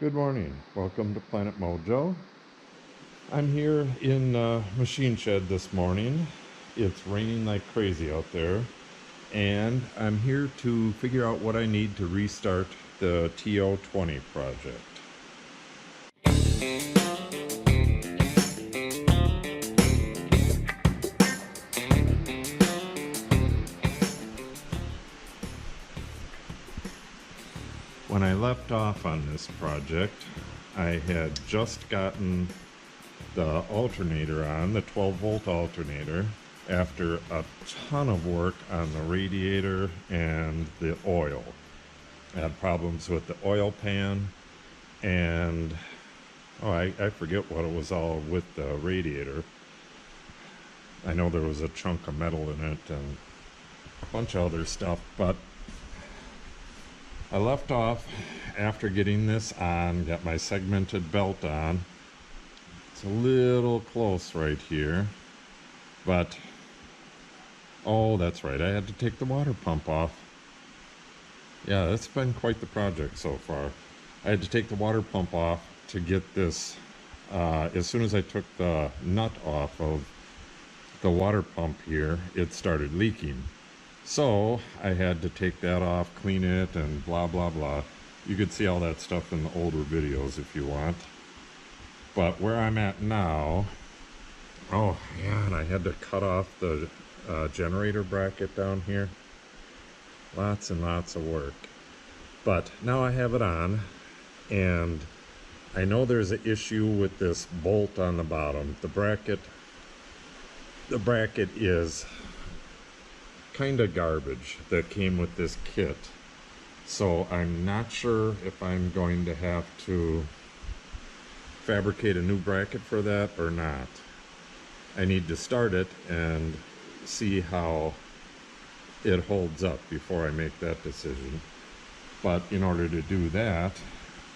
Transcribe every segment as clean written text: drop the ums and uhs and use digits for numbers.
Good morning. Welcome to Planet Mojo. I'm here in machine shed this morning. It's raining like crazy out there, and I'm here to figure out what I need to restart the TO-20 project. When I left off on this project, I had just gotten the alternator on, the 12-volt alternator, after a ton of work on the radiator and the oil. I had problems with the oil pan, and I forget what it was all with the radiator. I know there was a chunk of metal in it and a bunch of other stuff, but I left off after getting this on, got my segmented belt on. It's a little close right here, but oh, that's right, I had to take the water pump off. Yeah, that's been quite the project so far. I had to take the water pump off to get this. As soon as I took the nut off of the water pump here, it started leaking. So I had to take that off, clean it, and blah blah blah. You could see all that stuff in the older videos if you want. But where I'm at now, oh yeah, and I had to cut off the generator bracket down here. Lots and lots of work. But now I have it on, and I know there's an issue with this bolt on the bottom. The bracket is kind of garbage that came with this kit. So I'm not sure if I'm going to have to fabricate a new bracket for that or not. I need to start it and see how it holds up before I make that decision. But in order to do that,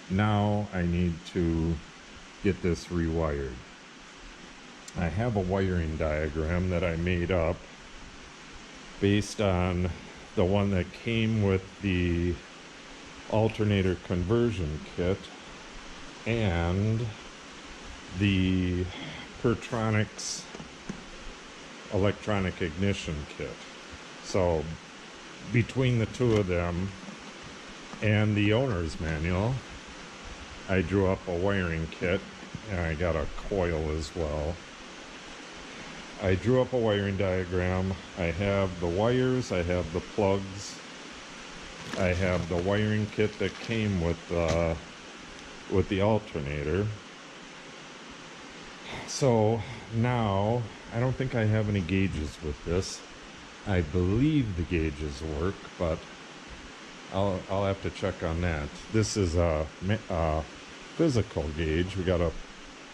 now I need to get this rewired. I have a wiring diagram that I made up based on the one that came with the alternator conversion kit and the Pertronics electronic ignition kit. So between the two of them and the owner's manual, I drew up a wiring kit, and I got a coil as well. I drew up a wiring diagram. I have the wires, I have the plugs, I have the wiring kit that came with the alternator. So now, I don't think I have any gauges with this. I believe the gauges work, but I'll have to check on that. This is a physical gauge. We got a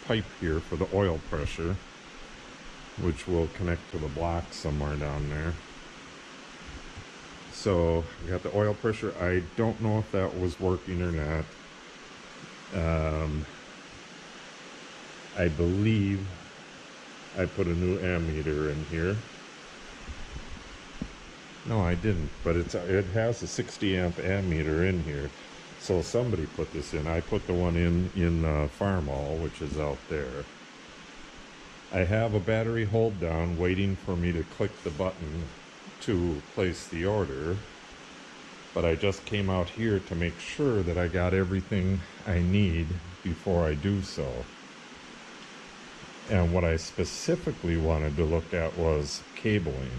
pipe here for the oil pressure, which will connect to the block somewhere down there. So we got the oil pressure. I don't know if that was working or not. I believe I put a new ammeter in here. No, I didn't, but it has a 60 amp ammeter in here. So somebody put this in. I put the one in the farm hall, which is out there. I have a battery hold down waiting for me to click the button to place the order, but I just came out here to make sure that I got everything I need before I do so. And what I specifically wanted to look at was cabling.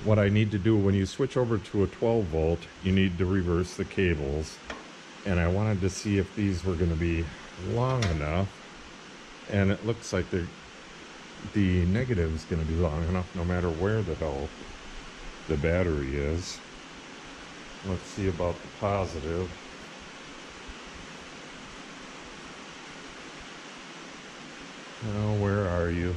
What I need to do when you switch over to a 12 volt, you need to reverse the cables, and I wanted to see if these were going to be long enough. And it looks like the negative is going to be long enough no matter where the hell the battery is. Let's see about the positive. Oh, where are you?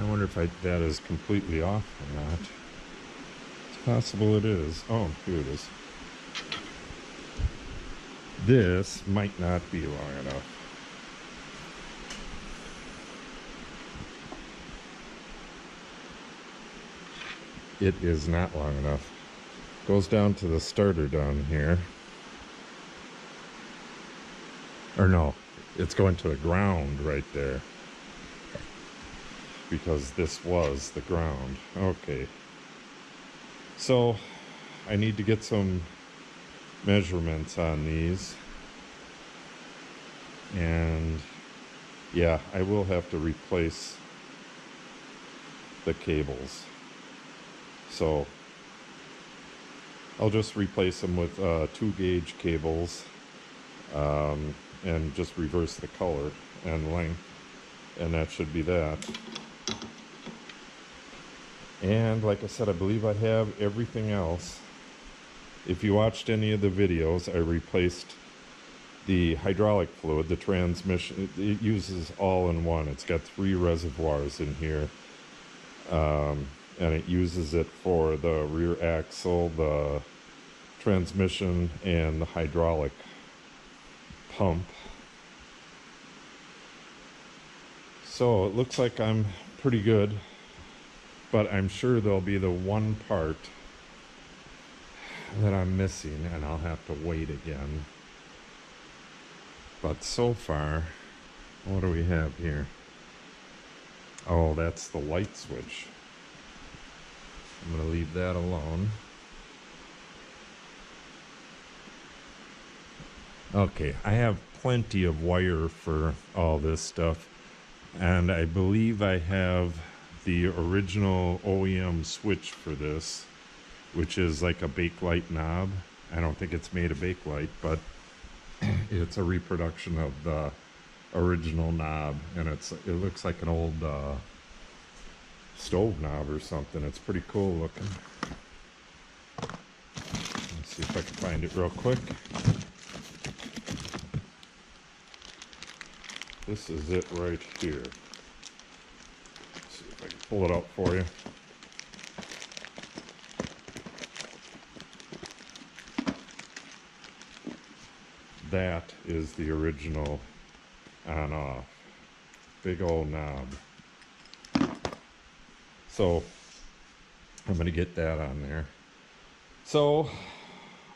I wonder if that is completely off or not. It's possible it is. Oh, here it is. This might not be long enough. It is not long enough. Goes down to the starter down here. Or no, it's going to the ground right there. Because this was the ground. Okay. So, I need to get some measurements on these. And yeah, I will have to replace the cables. So I'll just replace them with 2-gauge cables, and just reverse the color and length, and that should be that. And like I said, I believe I have everything else. If you watched any of the videos, I replaced the hydraulic fluid, the transmission. It uses all-in-one. It's got 3 reservoirs in here, and it uses it for the rear axle, the transmission, and the hydraulic pump. So it looks like I'm pretty good, but I'm sure there'll be the one part that I'm missing, and I'll have to wait again. But so far, what do we have here? Oh, that's the light switch. I'm going to leave that alone. Okay, I have plenty of wire for all this stuff, and I believe I have the original OEM switch for this, which is like a Bakelite knob. I don't think it's made of Bakelite, but it's a reproduction of the original knob, and it looks like an old stove knob or something. It's pretty cool looking. Let's see if I can find it real quick. This is it right here. Let's see if I can pull it out for you. That is the original on-off. Big old knob. So I'm going to get that on there. So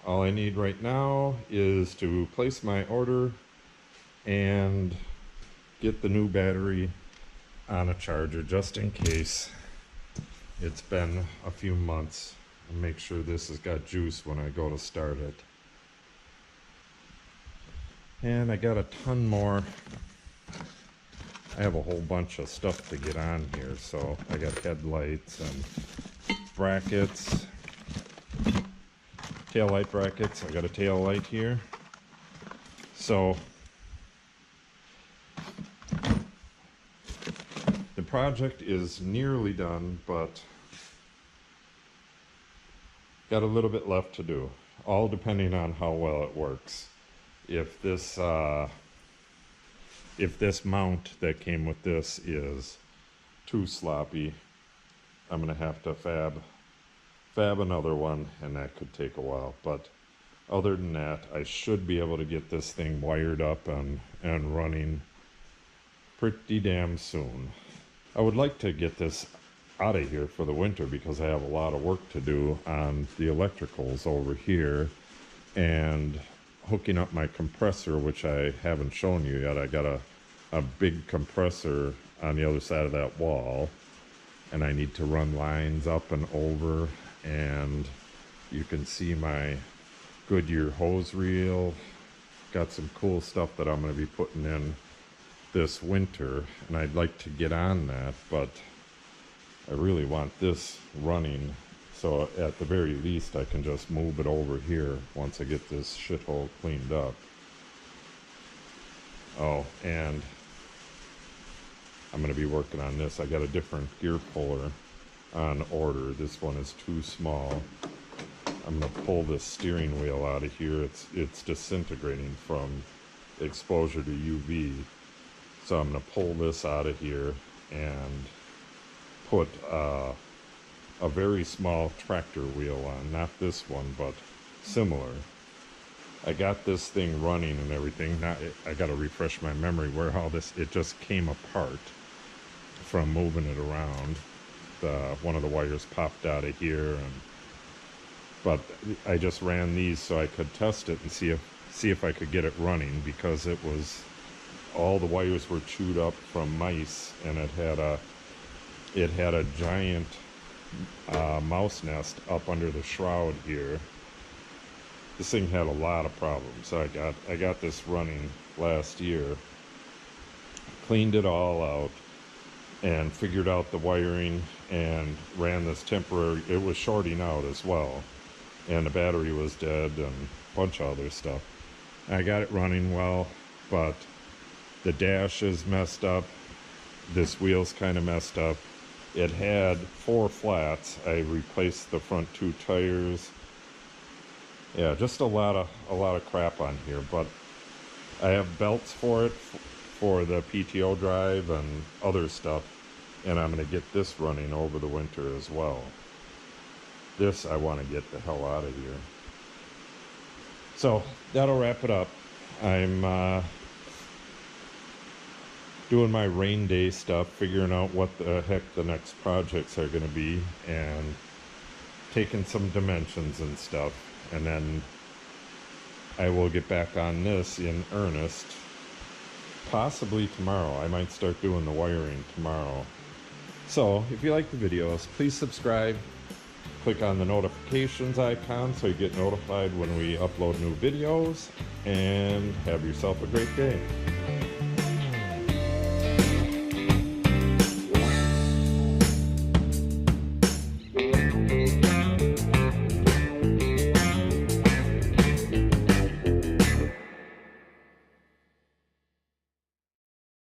all I need right now is to place my order and get the new battery on a charger just in case. It's been a few months, and make sure this has got juice when I go to start it. And I got a ton more. I have a whole bunch of stuff to get on here. So I got headlights and brackets, tail light brackets. I got a tail light here. So the project is nearly done, but got a little bit left to do, all depending on how well it works. If this mount that came with this is too sloppy, I'm gonna have to fab another one, and that could take a while. But other than that, I should be able to get this thing wired up and running pretty damn soon. I would like to get this out of here for the winter because I have a lot of work to do on the electricals over here, and hooking up my compressor, which I haven't shown you yet. I got a big compressor on the other side of that wall, and I need to run lines up and over, and you can see my Goodyear hose reel. Got some cool stuff that I'm going to be putting in this winter, and I'd like to get on that, but I really want this running, so at the very least I can just move it over here once I get this shithole cleaned up. Oh, and I'm going to be working on this. I got a different gear puller on order. This one is too small. I'm going to pull this steering wheel out of here. It's disintegrating from exposure to UV. So I'm going to pull this out of here and put a very small tractor wheel on. Not this one, but similar. I got this thing running and everything. Now I got to refresh my memory where all this, it just came apart from moving it around. one of the wires popped out of here, but I just ran these so I could test it and see if I could get it running, because it was, all the wires were chewed up from mice, and it had a giant mouse nest up under the shroud here. This thing had a lot of problems. So I got this running last year, cleaned it all out, and figured out the wiring, and ran this temporary, it was shorting out as well, and the battery was dead, and a bunch of other stuff. I got it running well, but the dash is messed up, this wheel's kind of messed up. It had 4 flats. I replaced the front 2 tires. Yeah, just a lot of crap on here, but I have belts for it, for the PTO drive and other stuff, and I'm going to get this running over the winter as well. This I want to get the hell out of here. So that'll wrap it up. I'm doing my rain day stuff, figuring out what the heck the next projects are going to be, and taking some dimensions and stuff, and then I will get back on this in earnest possibly tomorrow. I might start doing the wiring tomorrow. So if you like the videos, please subscribe, click on the notifications icon so you get notified when we upload new videos, and have yourself a great day.